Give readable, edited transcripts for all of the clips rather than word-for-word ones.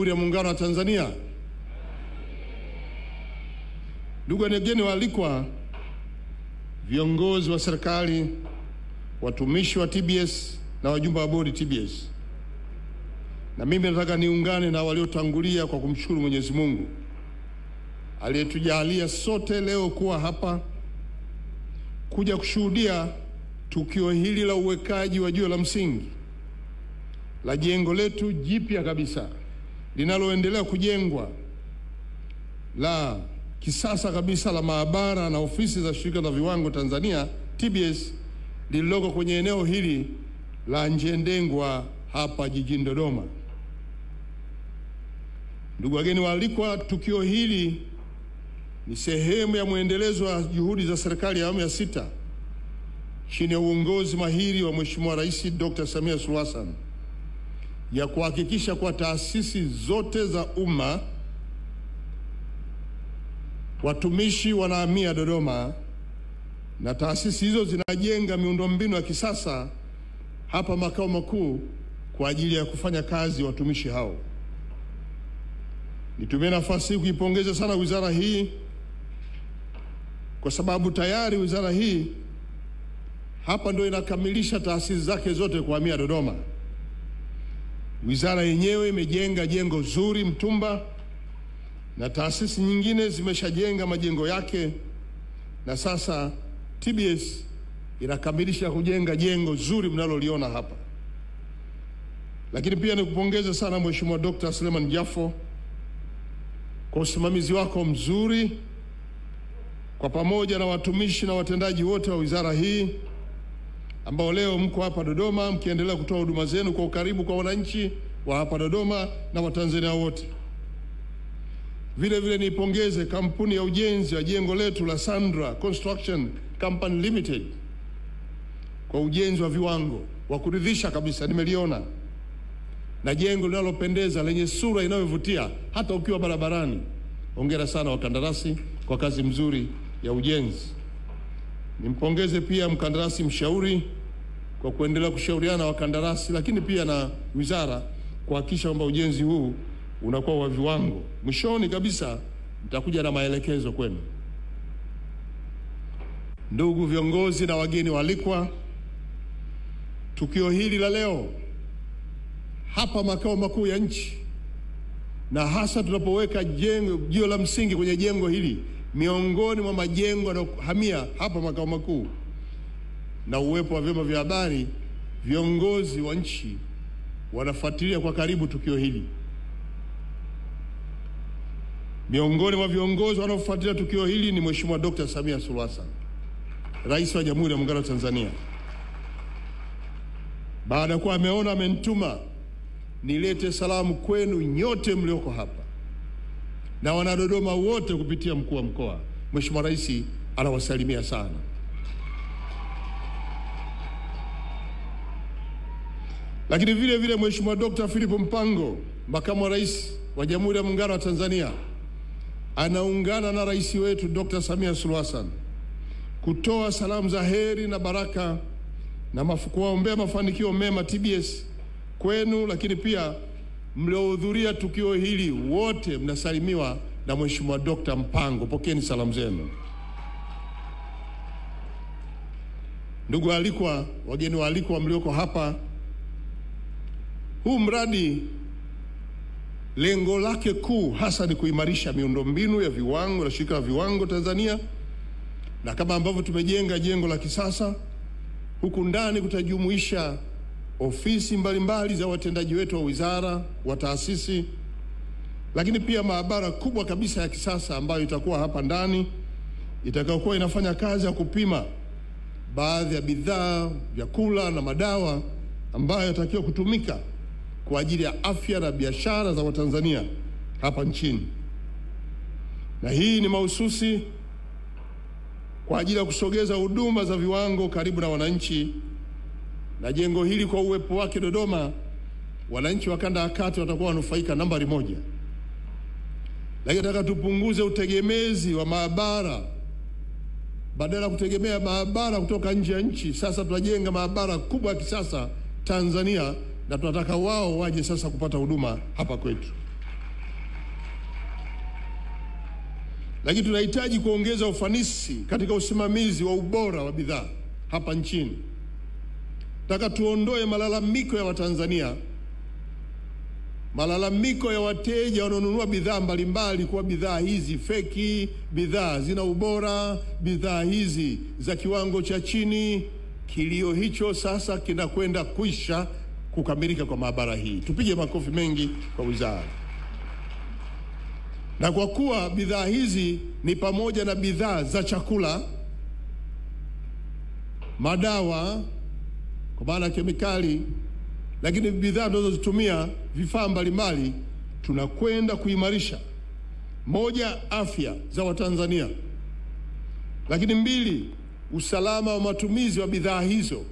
Jamhuri ya Muungano wa Tanzania. Ndugu wageni waalikwa, viongozi wa serikali, watumishi wa TBS na wajumbe wa bodi TBS. Na mimi nataka niungane na waliotangulia kwa kumshukuru Mwenyezi Mungu aliyetujalia sote leo kuwa hapa kuja kushuhudia tukio hili la uwekaji wa jiwe la msingi la jengo letu jipya kabisa linaloendelea kujengwa la kisasa kabisa la maabara na ofisi za Shirika la Viwango Tanzania TBS lililoko kwenye eneo hili la Njendengwa hapa jijini Dodoma. Ndugu wageni waalikwa, tukio hili ni sehemu ya muendelezo wa juhudi za serikali ya awamu ya 6 chini ya uongozi mahiri wa Mheshimiwa Rais Dr. Samia Suluhu Hassan ya kuhakikisha kwa taasisi zote za umma, watumishi wanahamia Dodoma na taasisi hizo zinajenga miundombinu ya kisasa hapa makao makuu kwa ajili ya kufanya kazi watumishi hao. Nitumie nafasi hii kuipongeza sana wizara hii kwa sababu tayari wizara hii hapa ndio inakamilisha taasisi zake zote kuhamia Dodoma. Wizara yenyewe imejenga jengo zuri Mtumba na taasisi nyingine zimeshajenga majengo yake, na sasa TBS inakamilisha kujenga jengo zuri mnaloliona hapa. Lakini pia nikupongeza sana Mheshimiwa Dr. Suleiman Jafo kwa usimamizi wako mzuri, kwa pamoja na watumishi na watendaji wote wa wizara hii ambao leo mko hapa Dodoma mkiendelea kutoa huduma zenu kwa ukaribu kwa wananchi wa hapa Dodoma na Watanzania wote. Vile vile niipongeze kampuni ya ujenzi wa jengo letu la Sandra Construction Company Limited kwa ujenzi wa viwango wa kuridhisha kabisa, nimeliona, na jengo linalopendeza lenye sura inayovutia hata ukiwa barabarani. Hongera sana wakandarasi kwa kazi mzuri ya ujenzi. Nimpongeze pia mkandarasi mshauri kwa kuendelea kushauriana wakandarasi, lakini pia na wizara kuhakikisha kwamba ujenzi huu unakuwa wa viwango. Mwishoni kabisa nitakuja na maelekezo kwenu. Ndugu viongozi na wageni waalikwa, tukio hili la leo hapa makao makuu ya nchi, na hasa tunapoweka jiwe la msingi kwenye jengo hili miongoni mwa majengo yanayohamia hapa makao makuu, na uwepo wa vyombo vya habari, viongozi wa nchi wanafuatilia kwa karibu tukio hili. Miongoni mwa viongozi wanaofuatilia tukio hili ni Mheshimiwa Dr. Samia Suluhu Hassan, Rais wa Jamhuri ya Muungano wa Tanzania. Baada ya kuwa ameona, amenituma nilete salamu kwenu nyote mlioko hapa na wanadodoma wote kupitia mkuu wa mkoa. Mheshimiwa Rais anawasalimia sana. Lakini vile vile Mheshimiwa Dr. Philip Mpango, Makamu wa Rais wa Jamhuri ya Muungano wa Tanzania, anaungana na rais wetu Dr. Samia Suluhu Hassan kutoa salamu za heri na baraka na kuwaombea mafanikio mema TBS kwenu, lakini pia mliohudhuria tukio hili wote mnasalimiwa na Mheshimiwa Dr. Mpango. Pokeeni salamu zenu. Ndugu waalikwa, wageni waalikwa mlioko hapa, huu mradi lengo lake kuu hasa ni kuimarisha miundombinu ya viwango na Shirika la Viwango Tanzania, na kama ambavyo tumejenga jengo la kisasa, huku ndani kutajumuisha ofisi mbalimbali za watendaji wetu wa wizara, wa taasisi, lakini pia maabara kubwa kabisa ya kisasa ambayo itakuwa hapa ndani, itakayokuwa inafanya kazi ya kupima baadhi ya bidhaa, vyakula na madawa ambayo yatakiwa kutumika kwa ajili ya afya na biashara za Watanzania hapa nchini. Na hii ni mahususi kwa ajili ya kusogeza huduma za viwango karibu na wananchi. Na jengo hili kwa uwepo wake Dodoma, wananchi wa kanda ya kati watakuwa wanufaika nambari 1. Lakini nataka tupunguze utegemezi wa maabara. Badala ya kutegemea maabara kutoka nje ya nchi, sasa tunajenga maabara kubwa ya kisasa Tanzania, na tunataka wao waje sasa kupata huduma hapa kwetu. Lakini tunahitaji kuongeza ufanisi katika usimamizi wa ubora wa bidhaa hapa nchini. Nataka tuondoe malalamiko ya Watanzania, malalamiko ya wateja wanaonunua bidhaa mbalimbali kwa bidhaa hizi feki, bidhaa zina ubora, bidhaa hizi za kiwango cha chini. Kilio hicho sasa kinakwenda kuisha kukamilika kwa maabara hii. Tupige makofi mengi kwa wizara. Na kwa kuwa bidhaa hizi ni pamoja na bidhaa za chakula, madawa kwa maana kemikali, lakini bidhaa tunazozitumia vifaa mbalimbali, tunakwenda kuimarisha moja, afya za Watanzania, lakini mbili, usalama wa matumizi wa bidhaa hizo.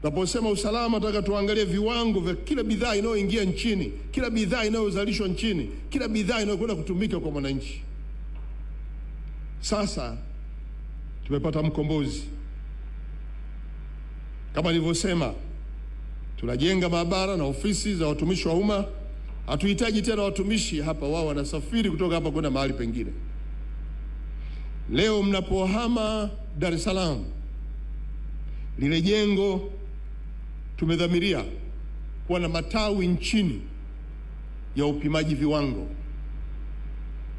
Tunaposema usalama, nataka tuangalie viwango vya kila bidhaa inayoingia nchini, kila bidhaa inayozalishwa nchini, kila bidhaa inayokwenda kutumika kwa mwananchi. Sasa tumepata mkombozi. Kama nilivyosema, tunajenga maabara na ofisi za watumishi wa umma. Hatuhitaji tena watumishi hapa, wao wanasafiri kutoka hapa kwenda mahali pengine. Leo mnapohama Dar es Salaam, lile jengo tumedhamiria kuwa na matawi nchini ya upimaji viwango.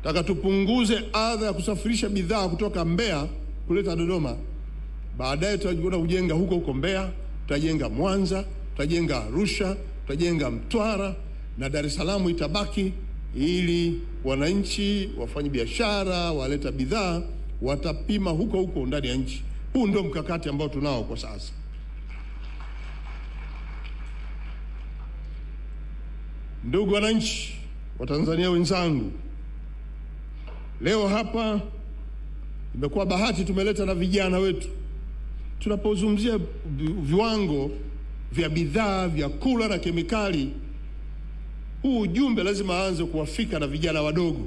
Taka tupunguze adha ya kusafirisha bidhaa kutoka Mbeya kuleta Dodoma. Baadaye tutakwenda kujenga huko Mbeya, tutajenga Mwanza, tutajenga Arusha, tutajenga Mtwara, na Dar es Salaam itabaki, ili wananchi, wafanya biashara, waleta bidhaa watapima huko ndani ya nchi. Huu ndio mkakati ambao tunao kwa sasa. Ndugu wananchi wa Tanzania wenzangu, leo hapa imekuwa bahati tumeleta na vijana wetu. Tunapozungumzia viwango vya bidhaa, vyakula na kemikali, huu ujumbe lazima aanze kuwafika na vijana wadogo.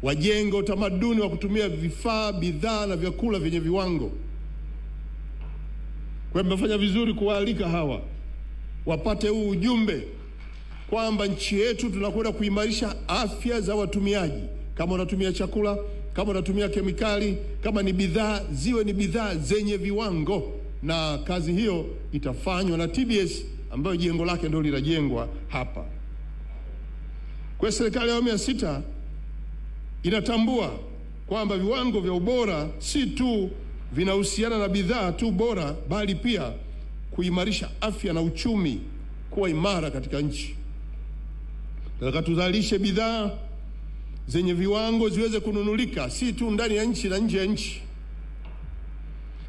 Wajenge utamaduni wa kutumia vifaa, bidhaa na vyakula vyenye viwango. Kwa hiyo mmefanya vizuri kuwaalika hawa wapate huu ujumbe kwamba nchi yetu tunakwenda kuimarisha afya za watumiaji. Kama unatumia chakula, kama unatumia kemikali, kama ni bidhaa, ziwe ni bidhaa zenye viwango, na kazi hiyo itafanywa na TBS ambayo jengo lake ndio linajengwa hapa. Kwa serikali ya awamu ya 6 inatambua kwamba viwango vya ubora si tu vinahusiana na bidhaa tu bora, bali pia kuimarisha afya na uchumi kuwa imara katika nchi. Nataka tuzalishe bidhaa zenye viwango ziweze kununulika si tu ndani ya nchi na nje ya nchi.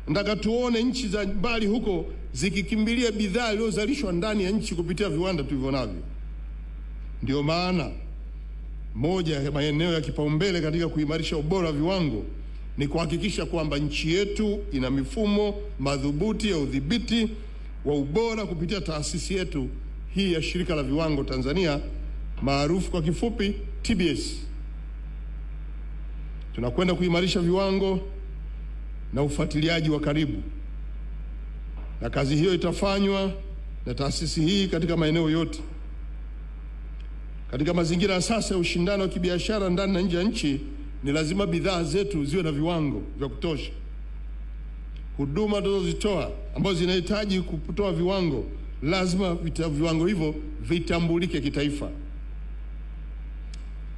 Nataka tuone nchi za mbali huko zikikimbilia bidhaa iliyozalishwa ndani ya nchi kupitia viwanda tulivyo navyo. Ndio maana moja ya maeneo ya kipaumbele katika kuimarisha ubora wa viwango ni kuhakikisha kwamba nchi yetu ina mifumo madhubuti ya udhibiti wa ubora kupitia taasisi yetu hii ya Shirika la Viwango Tanzania, maarufu kwa kifupi TBS. Tunakwenda kuimarisha viwango na ufuatiliaji wa karibu, na kazi hiyo itafanywa na taasisi hii katika maeneo yote. Katika mazingira ya sasa ya ushindano wa kibiashara ndani na nje ya nchi, ni lazima bidhaa zetu ziwe na viwango vya kutosha. Huduma tunazozitoa ambazo zinahitaji kutoa viwango, lazima viwango hivyo vitambulike kitaifa.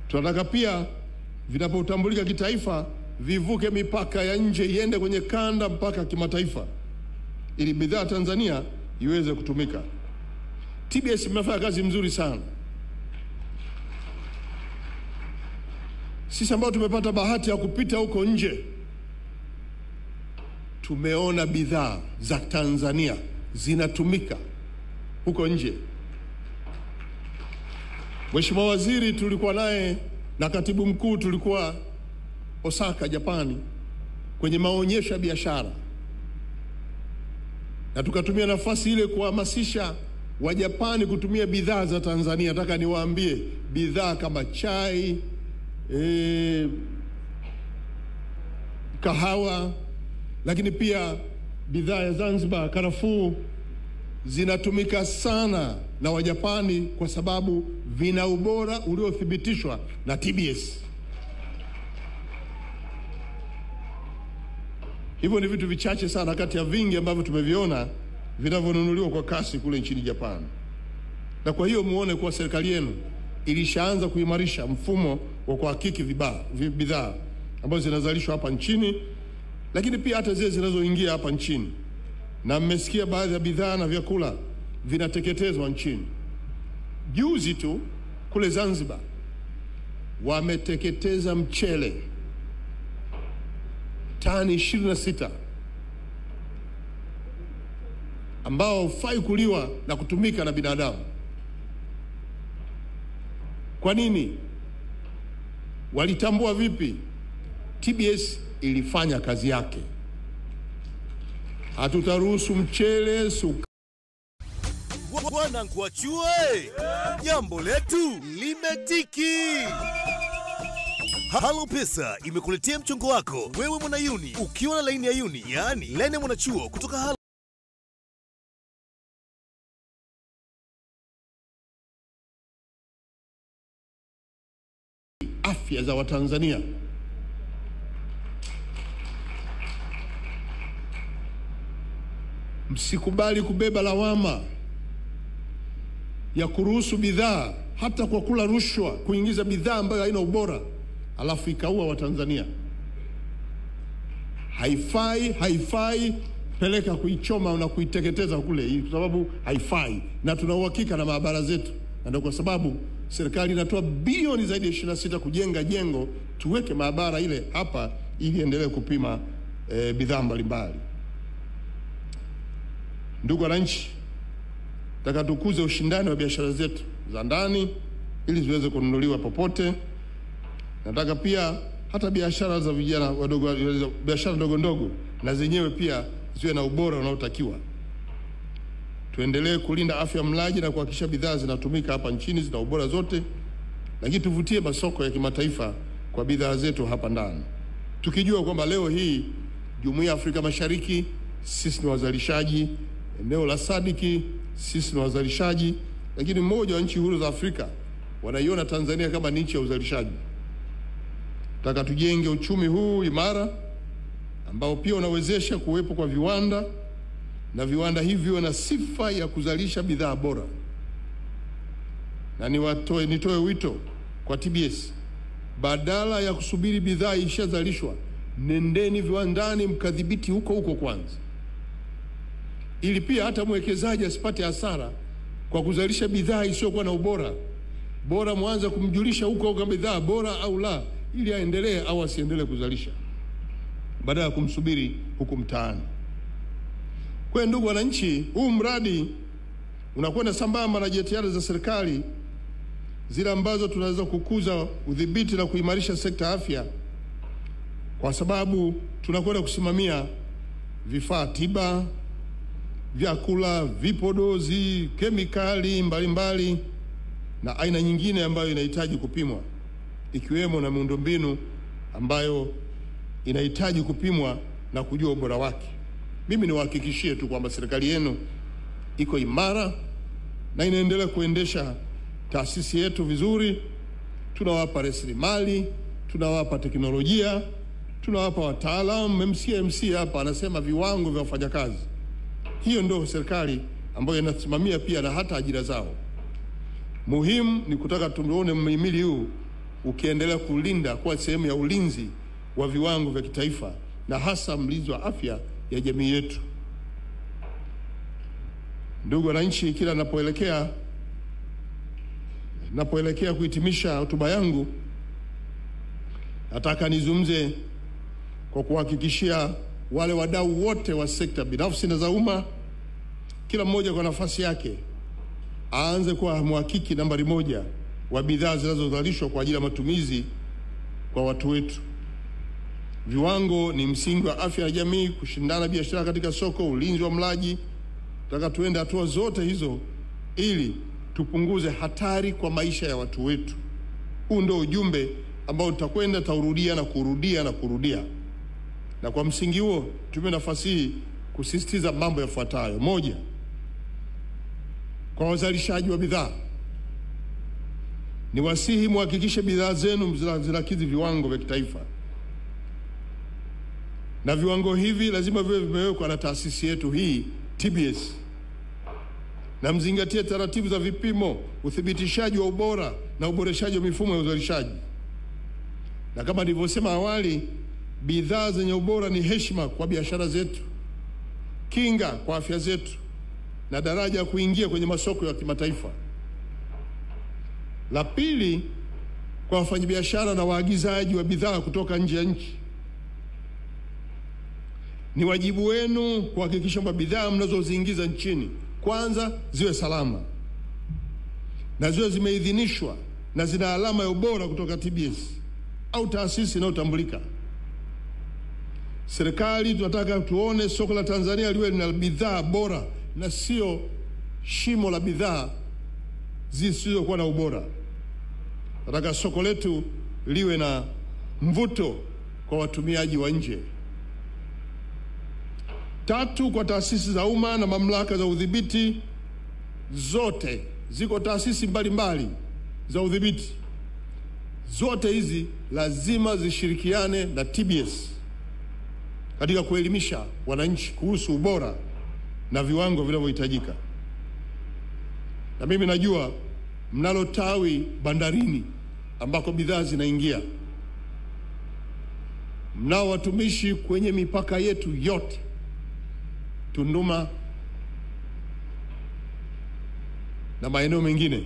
Tunataka pia vinapotambulika kitaifa vivuke mipaka ya nje, iende kwenye kanda mpaka kimataifa, ili bidhaa Tanzania iweze kutumika. TBS imefanya kazi mzuri sana. Sisi ambao tumepata bahati ya kupita huko nje, tumeona bidhaa za Tanzania zinatumika huko nje. Mheshimiwa Waziri tulikuwa naye na Katibu Mkuu tulikuwa Osaka, Japani, kwenye maonyesho ya biashara, na tukatumia nafasi ile kuhamasisha wa Japani kutumia bidhaa za Tanzania. Nataka niwaambie bidhaa kama chai, kahawa, lakini pia bidhaa ya Zanzibar, karafuu, zinatumika sana na Wajapani kwa sababu vina ubora uliothibitishwa na TBS. Hivyo ni vitu vichache sana kati ya vingi ambavyo tumeviona vinavyonunuliwa kwa kasi kule nchini Japan. Na kwa hiyo muone kuwa serikali yenu ilishaanza kuimarisha mfumo wa kuhakiki bidhaa ambazo zinazalishwa hapa nchini, lakini pia hata zile zinazoingia hapa nchini. Na mmesikia baadhi ya bidhaa na vyakula vinateketezwa nchini. Juzi tu kule Zanzibar wameteketeza mchele tani 26 ambao hufai kuliwa na kutumika na binadamu. Kwa nini? Walitambua vipi? TBS ilifanya kazi yake. Hatutaruhusu mchele Bwana Nkuachue, jambo letu limetiki. Halo Pesa imekuletea mchongo wako wewe mwana Uni ukiwa na laini ya Uni, yani laini ya mwanachuo kutoka Halo. Afya za Watanzania. Msikubali kubeba lawama ya kuruhusu bidhaa hata kwa kula rushwa kuingiza bidhaa ambayo haina ubora alafu ikaua Watanzania. Haifai peleka kuichoma na kuiteketeza kule, kwa sababu haifai, na tuna uhakika na maabara zetu. Na ndio kwa sababu serikali inatoa bilioni zaidi ya 26 kujenga jengo tuweke maabara ile hapa ili endelee kupima bidhaa mbalimbali. Ndugu wananchi, nataka tukuze ushindani wa biashara zetu za ndani ili ziweze kununuliwa popote. Nataka pia hata biashara za vijana wadogo, biashara ndogo ndogo, na zenyewe pia ziwe na ubora unaotakiwa. Tuendelee kulinda afya mlaji na kuhakikisha bidhaa zinatumika hapa nchini zina ubora zote, lakini tuvutie masoko ya kimataifa kwa bidhaa zetu hapa ndani. Tukijua kwamba leo hii Jumuiya ya Afrika Mashariki sisi ni wazalishaji, eneo la Sadiki sisi ni wazalishaji, lakini mmoja wa nchi huru za Afrika wanaiona Tanzania kama ni nchi ya uzalishaji. Nataka tujenge uchumi huu imara ambao pia unawezesha kuwepo kwa viwanda, na viwanda hivi viwe na sifa ya kuzalisha bidhaa bora. Na nitoe wito kwa TBS, badala ya kusubiri bidhaa ishazalishwa, nendeni viwandani mkadhibiti huko kwanza, ili pia hata mwekezaji asipate hasara kwa kuzalisha bidhaa isiyokuwa na ubora. Bora mwanze kumjulisha huko kama bidhaa bora au la, ili aendelee au asiendelee kuzalisha, badala ya kumsubiri huku mtaani. Kwa ndugu wananchi, huu mradi unakwenda sambamba na jitihada za serikali zile ambazo tunaweza kukuza udhibiti na kuimarisha sekta afya, kwa sababu tunakwenda kusimamia vifaa tiba, vyakula, vipodozi, kemikali mbalimbali na aina nyingine ambayo inahitaji kupimwa, ikiwemo na miundombinu ambayo inahitaji kupimwa na kujua ubora wake. Mimi niwahakikishie tu kwamba serikali yenu iko imara na inaendelea kuendesha taasisi yetu vizuri. Tunawapa rasilimali, tunawapa teknolojia, tunawapa wataalamu. MC hapa anasema viwango vya wafanyakazi. Hiyo ndio serikali ambayo inasimamia pia na hata ajira zao. Muhimu ni kutaka tuone mhimili huu ukiendelea kulinda kwa sehemu ya ulinzi wa viwango vya kitaifa, na hasa mlinzi wa afya ya jamii yetu. Ndugu wananchi, kila napoelekea kuhitimisha hotuba yangu, nataka nizungumze kwa kuhakikishia wale wadau wote wa sekta binafsi na za umma, kila mmoja kwa nafasi yake aanze kuwa mhakiki nambari 1 wa bidhaa zinazozalishwa kwa ajili ya matumizi kwa watu wetu. Viwango ni msingi wa afya ya jamii, kushindana biashara katika soko, ulinzi wa mlaji. Nataka tuende hatua zote hizo ili tupunguze hatari kwa maisha ya watu wetu. Huu ndio ujumbe ambao tutakwenda taurudia na kurudia. Na kwa msingi huo tumie nafasi hii kusisitiza mambo yafuatayo. 1, kwa wazalishaji wa bidhaa, Ni wasihi muhakikishe bidhaa zenu zinakidhi viwango vya kitaifa, na viwango hivi lazima viwe vimewekwa na taasisi yetu hii TBS, na mzingatie taratibu za vipimo, uthibitishaji wa ubora na uboreshaji wa mifumo ya uzalishaji. Na kama nilivyosema awali, bidhaa zenye ubora ni heshima kwa biashara zetu, kinga kwa afya zetu, na daraja ya kuingia kwenye masoko ya kimataifa. La pili, kwa wafanyabiashara na waagizaji wa bidhaa kutoka nje ya nchi, ni wajibu wenu kuhakikisha kwamba bidhaa mnazoziingiza nchini kwanza ziwe salama na ziwe zimeidhinishwa na zina alama ya ubora kutoka TBS au taasisi inayotambulika. Serikali tunataka tuone soko la Tanzania liwe na bidhaa bora na sio shimo la bidhaa zisizokuwa na ubora. Nataka soko letu liwe na mvuto kwa watumiaji wa nje. Tatu, kwa taasisi za umma na mamlaka za udhibiti zote, ziko taasisi mbalimbali za udhibiti, zote hizi lazima zishirikiane na TBS katika kuelimisha wananchi kuhusu ubora na viwango vinavyohitajika. Na mimi najua mnalo tawi bandarini ambako bidhaa zinaingia, mnao watumishi kwenye mipaka yetu yote, Tunduma na maeneo mengine.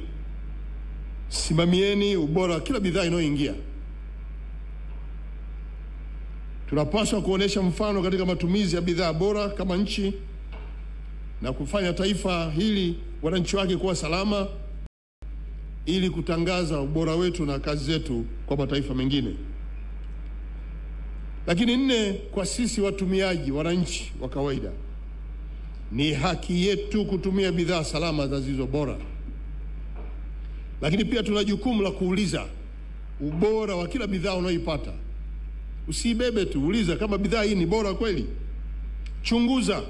Simamieni ubora wa kila bidhaa inayoingia. Tunapaswa kuonesha mfano katika matumizi ya bidhaa bora kama nchi na kufanya taifa hili wananchi wake kuwa salama, ili kutangaza ubora wetu na kazi zetu kwa mataifa mengine. Lakini nne, kwa sisi watumiaji, wananchi wa kawaida, ni haki yetu kutumia bidhaa salama na zilizo bora. Lakini pia tuna jukumu la kuuliza ubora wa kila bidhaa unayoipata. Usibebe tu, uliza kama bidhaa hii ni bora kweli. Chunguza,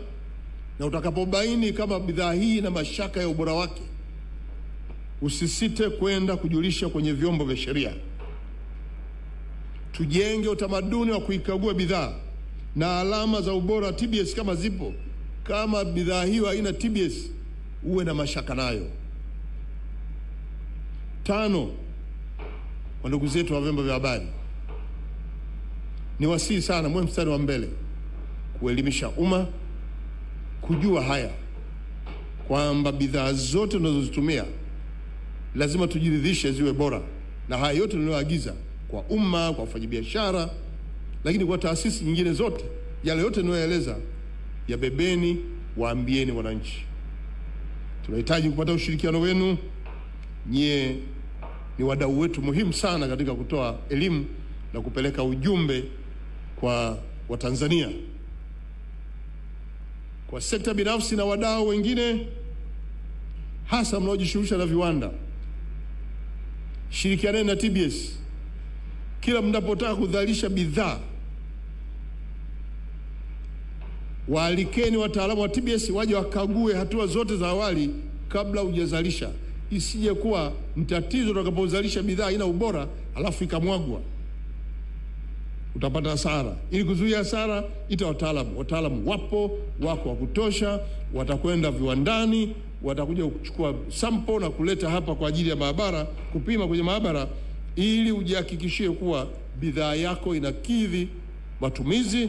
na utakapobaini kama bidhaa hii ina mashaka ya ubora wake, usisite kwenda kujulisha kwenye vyombo vya sheria. Tujenge utamaduni wa kuikagua bidhaa na alama za ubora TBS kama zipo. Kama bidhaa hiyo haina TBS, uwe na mashaka nayo. Tano, kwa ndugu zetu wa vyombo vya habari, ni wasihi sana mwe mstari wa mbele kuelimisha umma kujua haya, kwamba bidhaa zote tunazozitumia lazima tujiridhishe ziwe bora, na haya yote tunayoagiza kwa umma, kwa wafanyabiashara, lakini kwa taasisi nyingine zote, yale yote tunayoeleza yabebeni, waambieni wananchi. Tunahitaji kupata ushirikiano wenu. Nyie ni wadau wetu muhimu sana katika kutoa elimu na kupeleka ujumbe kwa Watanzania. Kwa sekta binafsi na wadau wengine, hasa mnaojishughulisha na viwanda, shirikianeni na TBS kila mnapotaka kuzalisha bidhaa. Waalikeni wataalamu wa TBS waje wakague hatua zote za awali kabla hujazalisha. Isije kuwa mtatizo utakapozalisha bidhaa ina ubora alafu ikamwagwa, utapata hasara. Ili kuzuia hasara, ita wataalamu wako wa kutosha, watakwenda viwandani, watakuja kuchukua sample na kuleta hapa kwa ajili ya maabara, kupima kwenye maabara, ili ujihakikishie kuwa bidhaa yako inakidhi matumizi,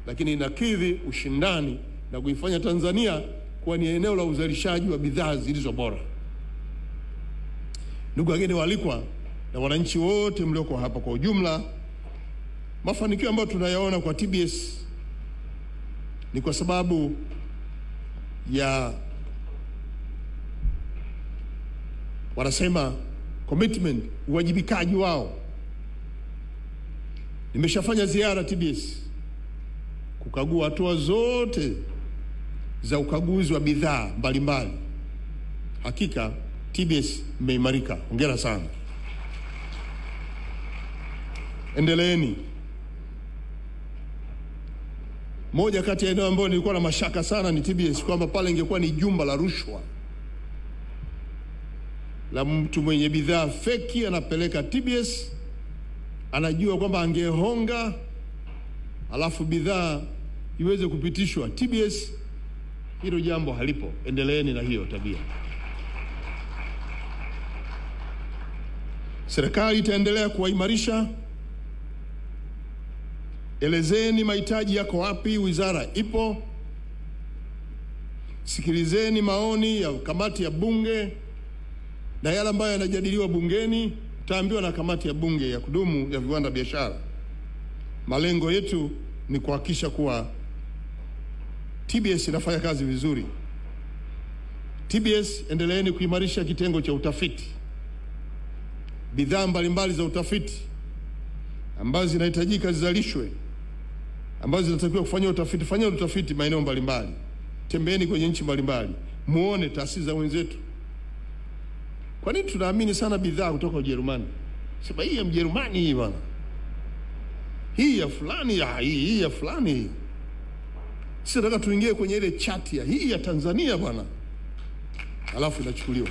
lakini inakidhi ushindani na kuifanya Tanzania kuwa ni eneo la uzalishaji wa bidhaa zilizo bora. Ndugu wageni waalikwa na wananchi wote mlioko hapa kwa ujumla, mafanikio ambayo tunayaona kwa TBS ni kwa sababu ya, wanasema commitment, uwajibikaji wao. Nimeshafanya ziara TBS kukagua hatua zote za ukaguzi wa bidhaa mbalimbali. Hakika TBS imeimarika. Hongera sana. Endeleeni. Moja kati ya eneo ambayo nilikuwa na mashaka sana ni TBS, kwamba pale ingekuwa ni jumba la rushwa. la mtu mwenye bidhaa feki anapeleka TBS, anajua kwamba angehonga alafu bidhaa iweze kupitishwa TBS. Hilo jambo halipo. Endeleeni na hiyo tabia. Serikali itaendelea kuwaimarisha. Elezeni mahitaji yako wapi, wizara ipo. Sikilizeni maoni ya kamati ya bunge na yale ambayo yanajadiliwa bungeni, taambiwa na kamati ya bunge ya kudumu ya viwanda biashara. Malengo yetu ni kuhakikisha kuwa TBS inafanya kazi vizuri. TBS, endeleeni kuimarisha kitengo cha utafiti. Bidhaa mbalimbali za utafiti ambazo zinahitajika zizalishwe, ambazo zinatakiwa kufanya utafiti, fanya utafiti maeneo mbalimbali. Tembeeni kwenye nchi mbalimbali, muone taasisi za wenzetu. Kwa nini tunaamini sana bidhaa kutoka Ujerumani? Sema hii ya Mjerumani hii bwana, hii ya fulani ya hii ya fulani. Sisi nataka tuingie kwenye ile chati ya hii ya Tanzania bwana, alafu inachukuliwa.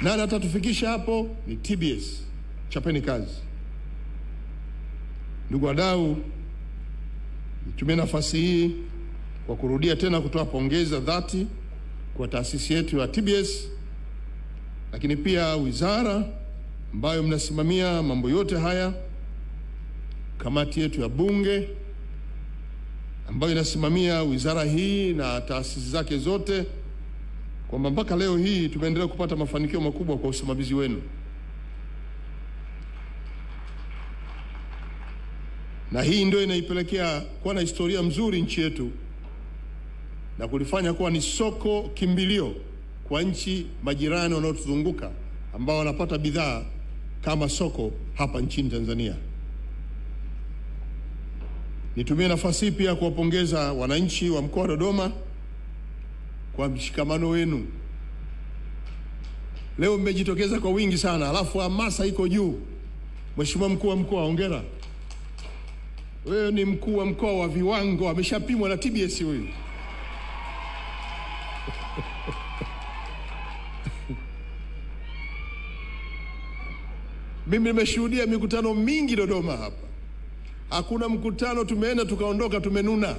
Nani atatufikisha hapo? Ni TBS. Chapeni kazi. Ndugu wadau, nitumie nafasi hii kwa kurudia tena kutoa pongezi za dhati kwa taasisi yetu ya TBS, lakini pia wizara ambayo mnasimamia mambo yote haya, kamati yetu ya bunge ambayo inasimamia wizara hii na taasisi zake zote, kwamba mpaka leo hii tumeendelea kupata mafanikio makubwa kwa usimamizi wenu. Na hii ndio inaipelekea kuwa na historia mzuri nchi yetu na kulifanya kuwa ni soko kimbilio kwa nchi majirani wanaotuzunguka ambao wanapata bidhaa kama soko hapa nchini Tanzania. Nitumie nafasi pia kuwapongeza wananchi wa mkoa wa Dodoma kwa mshikamano wenu. Leo mmejitokeza kwa wingi sana, alafu hamasa iko juu. Mheshimiwa mkuu wa mkoa, hongera. Wewe ni mkuu wa mkoa wa viwango, ameshapimwa na TBS huyu. Mimi nimeshuhudia mikutano mingi Dodoma hapa. Hakuna mkutano tumeenda tukaondoka tumenuna.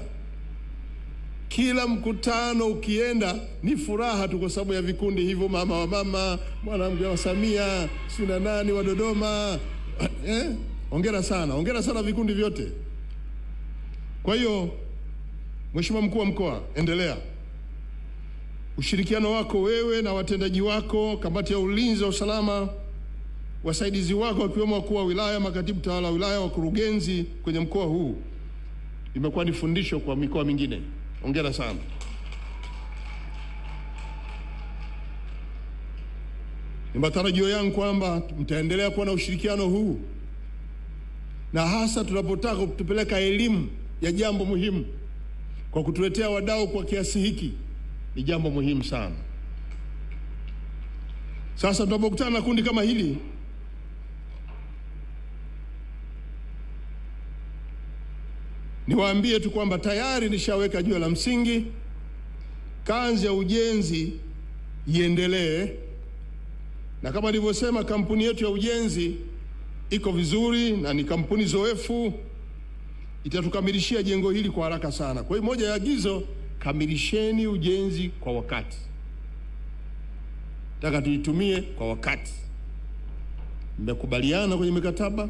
Kila mkutano ukienda ni furaha tu kwa sababu ya vikundi hivyo, mama wa mama, mwanamke wa Samia, sina nani wa Dodoma. Hongera sana. Hongera sana vikundi vyote. Kwa hiyo Mheshimiwa mkuu wa mkoa, endelea. Ushirikiano wako wewe na watendaji wako, kamati ya ulinzi wa usalama, wasaidizi wako wakiwemo wakuu wa wilaya, makatibu tawala wa wilaya, wakurugenzi kwenye mkoa huu, imekuwa ni fundisho kwa mikoa mingine. Hongera sana. Ni matarajio yangu kwamba mtaendelea kuwa na ushirikiano huu, na hasa tunapotaka kutupeleka elimu ya jambo muhimu kwa kutuletea wadau kwa kiasi hiki, ni jambo muhimu sana. Sasa tunapokutana na kundi kama hili, niwaambie tu kwamba tayari nishaweka jiwe la msingi. Kazi ya ujenzi iendelee, na kama nilivyosema, kampuni yetu ya ujenzi iko vizuri na ni kampuni zoefu, itatukamilishia jengo hili kwa haraka sana. Kwa hiyo moja ya agizo, kamilisheni ujenzi kwa wakati. Nataka tuitumie kwa wakati. Mmekubaliana kwenye mikataba,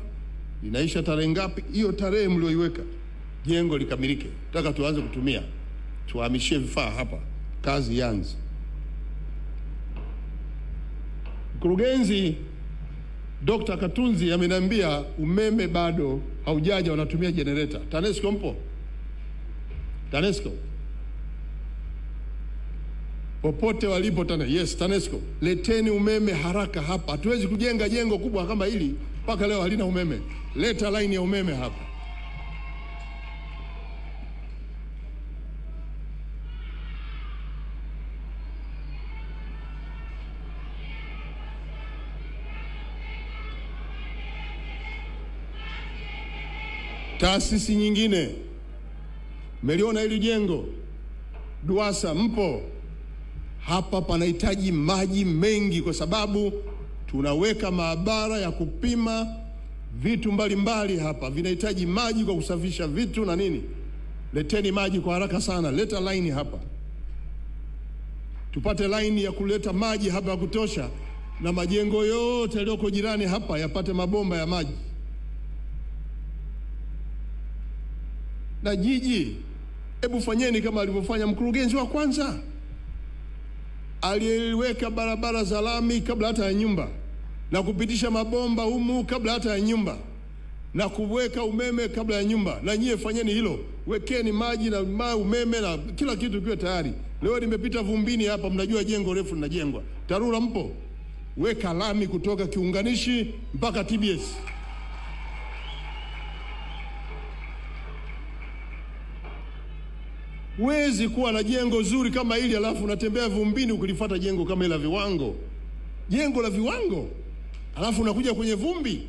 inaisha tarehe ngapi? Hiyo tarehe mlioiweka jengo likamilike. Nataka tuanze kutumia, tuhamishie vifaa hapa, kazi ianze. Mkurugenzi Dr. Katunzi ameniambia umeme bado haujaja, wanatumia generator. TANESCO mpo? TANESCO popote walipo yes, TANESCO, leteni umeme haraka hapa. Hatuwezi kujenga jengo kubwa kama hili mpaka leo halina umeme. Leta line ya umeme hapa. Taasisi nyingine, meliona hili jengo, DUWASA mpo? hapa panahitaji maji mengi, kwa sababu tunaweka maabara ya kupima vitu mbalimbali hapa, vinahitaji maji kwa kusafisha vitu na nini. Leteni maji kwa haraka sana, leta line hapa, tupate line ya kuleta maji hapa ya kutosha, na majengo yote yaliyoko jirani hapa yapate mabomba ya maji. Na jiji, hebu fanyeni kama alivyofanya mkurugenzi wa kwanza, aliweka barabara za lami kabla hata ya nyumba, na kupitisha mabomba humu kabla hata ya nyumba, na kuweka umeme kabla ya nyumba. Na nyie fanyeni hilo, wekeni maji na umeme na kila kitu kiwe tayari. Leo nimepita Vumbini hapa, mnajua jengo refu linajengwa. TARURA mpo? Weka lami kutoka kiunganishi mpaka TBS. Wezi kuwa na jengo zuri kama hili alafu unatembea Vumbini ukilifuata jengo kama ile la viwango. Jengo la viwango, alafu unakuja kwenye vumbi.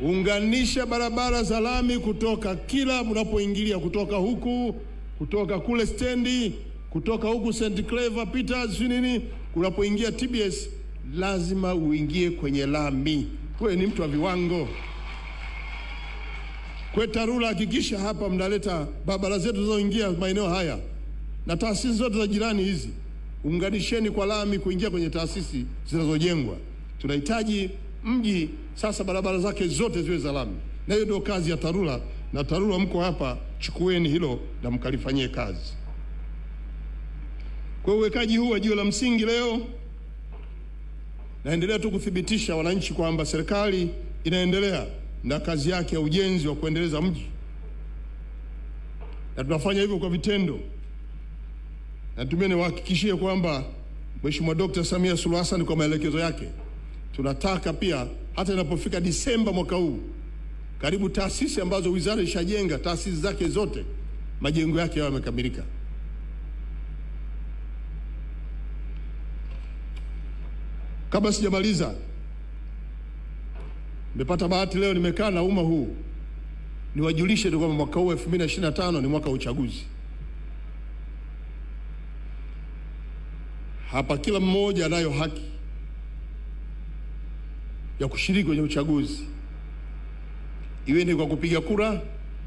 Unganisha barabara za lami kutoka kila mnapoingilia, kutoka huku, kutoka kule stendi, kutoka huku St. Claver Peters nini, unapoingia TBS lazima uingie kwenye lami. Wewe ni mtu wa viwango. Kwa TARURA, hakikisha hapa mnaleta barabara zetu zinazoingia maeneo haya na taasisi zote za jirani hizi, unganisheni kwa lami kuingia kwenye taasisi zinazojengwa. Tunahitaji mji sasa barabara zake zote ziwe za lami, na hiyo ndio kazi ya TARURA. Na TARURA mko hapa, chukueni hilo na mkalifanyie kazi. Kwa uwekaji huu wa jiwe la msingi leo, naendelea tu kuthibitisha wananchi kwamba serikali inaendelea na kazi yake ya ujenzi wa kuendeleza mji, na tunafanya hivyo kwa vitendo. Na niwahakikishie kwamba Mheshimiwa Dr. Samia Suluhu Hassan kwa maelekezo yake, tunataka pia hata inapofika Disemba mwaka huu, karibu taasisi ambazo wizara ishajenga taasisi zake zote, majengo yake yawe yamekamilika. Kabla sijamaliza, nimepata bahati leo nimekaa na umma huu, niwajulishe tu kwamba mwaka huu 2025 ni mwaka wa uchaguzi. Hapa kila mmoja anayo haki ya kushiriki kwenye uchaguzi, iwe ni kwa kupiga kura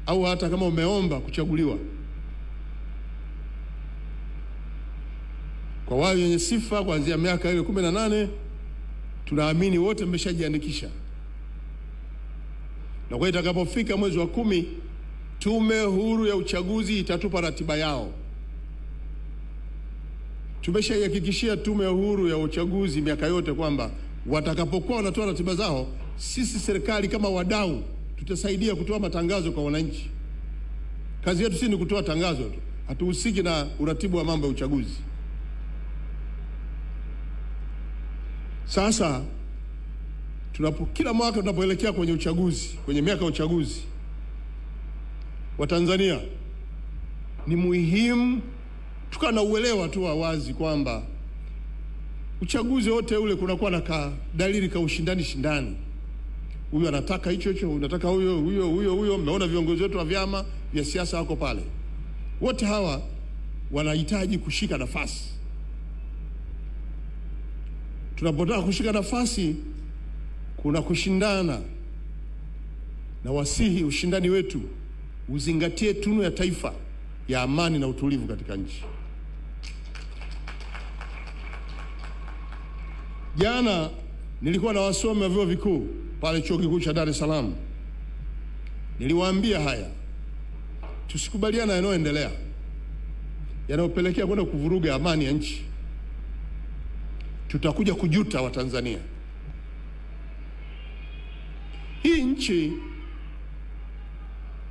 au hata kama umeomba kuchaguliwa. Kwa wale wenye sifa kuanzia miaka ile 18, tunaamini wote mmeshajiandikisha. Na kwa itakapofika mwezi wa 10, Tume Huru ya Uchaguzi itatupa ratiba yao. Tumeshaihakikishia Tume Huru ya Uchaguzi miaka yote kwamba watakapokuwa wanatoa ratiba zao, sisi serikali kama wadau tutasaidia kutoa matangazo kwa wananchi. Kazi yetu si ni kutoa tangazo tu, hatuhusiki na uratibu wa mambo ya uchaguzi. Sasa kila mwaka tunapoelekea kwenye uchaguzi, kwenye miaka ya uchaguzi wa Tanzania, ni muhimu tukawa na uelewa tu wa wazi kwamba uchaguzi wote ule kunakuwa na dalili ka shindani. Huyu anataka hicho, unataka huyo. Mmeona viongozi wetu wa vyama vya siasa wako pale. Wote hawa wanahitaji kushika nafasi. Tunapotaka kushika nafasi, kuna kushindana, na wasihi ushindani wetu uzingatie tunu ya taifa ya amani na utulivu katika nchi. Jana nilikuwa na wasomi wa vyuo vikuu pale Chuo Kikuu cha Dar es Salaam. Niliwaambia haya, tusikubaliana yanayoendelea, yanayopelekea kwenda kuvuruga amani ya nchi. Tutakuja kujuta wa Tanzania. Hii nchi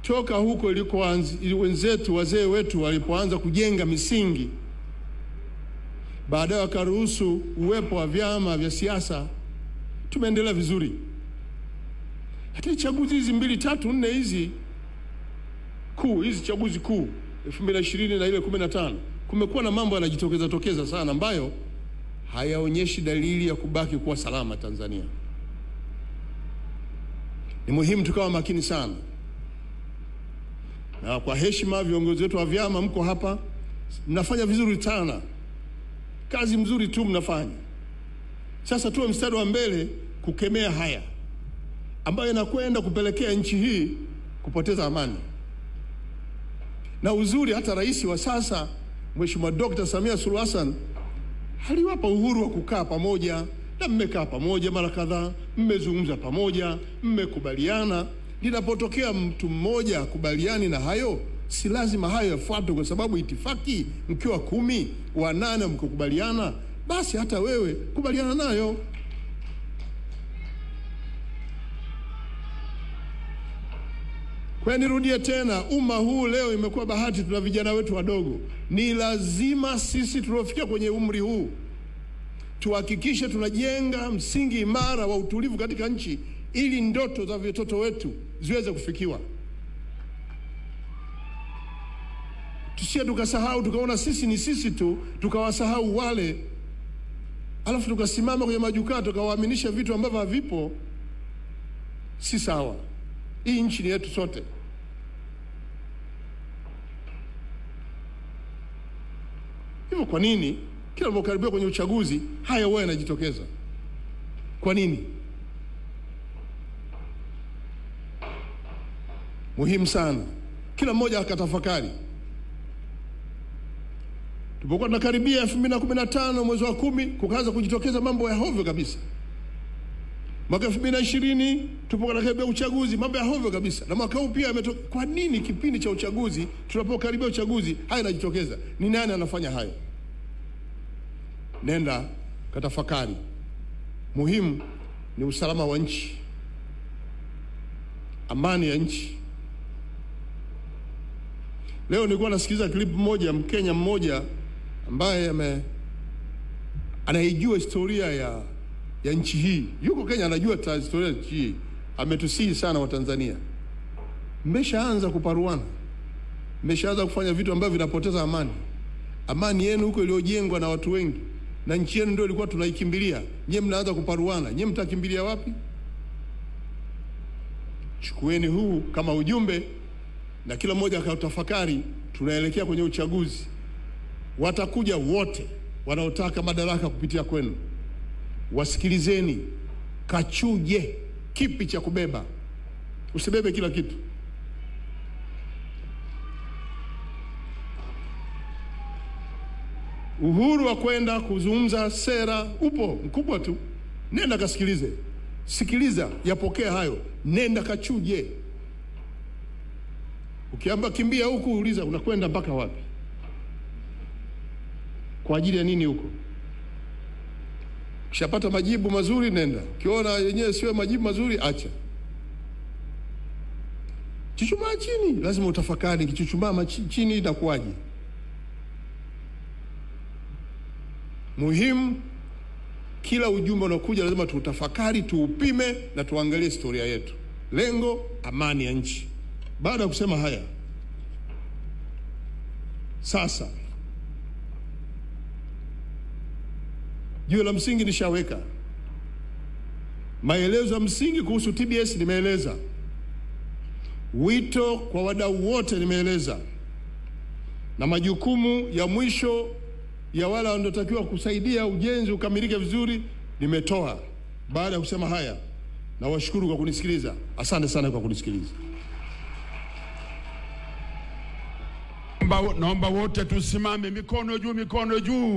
toka huko ili wenzetu wazee wetu walipoanza kujenga misingi, baadaye wakaruhusu uwepo wa vyama vya siasa, tumeendelea vizuri. Lakini chaguzi hizi 2, 3, 4 hizi chaguzi kuu 2020 na ile 15, kumekuwa na mambo yanajitokeza sana ambayo hayaonyeshi dalili ya kubaki kuwa salama Tanzania. Ni muhimu tukawa makini sana. Na kwa heshima viongozi wetu wa vyama mko hapa, mnafanya vizuri sana. Kazi mzuri tu mnafanya. Sasa tuwe mstari wa mbele kukemea haya ambayo inakwenda kupelekea nchi hii kupoteza amani. Na uzuri hata rais wa sasa Mheshimiwa Dr. Samia Suluhu Hassan aliwapa uhuru wa kukaa pamoja, na mmekaa pamoja mara kadhaa, mmezungumza pamoja, mmekubaliana. Linapotokea mtu mmoja akubaliani na hayo, si lazima hayo yafuatwe, kwa sababu itifaki mkiwa 10 wa 8 mkukubaliana, basi hata wewe kubaliana nayo. Kwa nirudie tena, umma huu leo imekuwa bahati, tuna vijana wetu wadogo. Ni lazima sisi tuliofikia kwenye umri huu tuhakikishe tunajenga msingi imara wa utulivu katika nchi, ili ndoto za watoto wetu ziweze kufikiwa. Tusije tukasahau, tukaona sisi ni sisi tu, tukawasahau wale, alafu tukasimama kwenye majukwaa tukawaaminisha vitu ambavyo havipo. Si sawa. Hii nchi ni yetu sote. Hivyo kwa nini kila mnapokaribia kwenye uchaguzi haya huwa yanajitokeza? Kwa nini? Muhimu sana kila mmoja akatafakari. Tulipokuwa tunakaribia 2015 mwezi wa 10 kukaanza kujitokeza mambo ya hovyo kabisa. Mwaka 2020 tulipokuwa tunakaribia uchaguzi, mambo ya hovyo kabisa. Na mwaka huu pia kwa nini kipindi cha uchaguzi, tunapokaribia uchaguzi haya yanajitokeza? Ni nani anafanya hayo? Nenda katafakari. Muhimu ni usalama wa nchi, amani ya nchi. Leo nilikuwa nasikiliza clip moja, Mkenya mmoja ambaye anaijua historia ya nchi hii. Yuko Kenya, anajua historia ya nchi hii. Ametusihi sana wa Tanzania, mmeshaanza kuparuana, mmeshaanza kufanya vitu ambavyo vinapoteza amani. Amani yenu huko iliyojengwa na watu wengi, na nchi yenu ndio ilikuwa tunaikimbilia. Nyie mnaanza kuparuana, nyie mtakimbilia wapi? Chukueni huu kama ujumbe, na kila mmoja akatafakari. Tunaelekea kwenye uchaguzi. Watakuja wote wanaotaka madaraka kupitia kwenu. Wasikilizeni, kachuje kipi cha kubeba. Usibebe kila kitu. Uhuru wa kwenda kuzungumza sera upo mkubwa tu. Nenda kasikilize. Sikiliza, yapokea hayo. Nenda kachuje. Ukiamba kimbia huku, uliza unakwenda mpaka wapi? Kwa ajili ya nini huko? Ukishapata majibu mazuri nenda. Ukiona yenyewe sio majibu mazuri, acha. Chuchumaa chini, lazima utafakari. Kichuchumaa chini itakuwaje? Muhimu, kila ujumbe unaokuja lazima tutafakari, tuupime na tuangalie historia yetu. Lengo, amani ya nchi. Baada ya kusema haya, sasa jiwe la msingi nishaweka. Maelezo ya msingi kuhusu TBS nimeeleza. Wito kwa wadau wote nimeeleza. Na majukumu ya mwisho ya wale wanaotakiwa kusaidia ujenzi ukamilike vizuri nimetoa. Baada ya kusema haya, na washukuru kwa kunisikiliza. Asante sana kwa kunisikiliza. Naomba wote tusimame, mikono juu, mikono juu.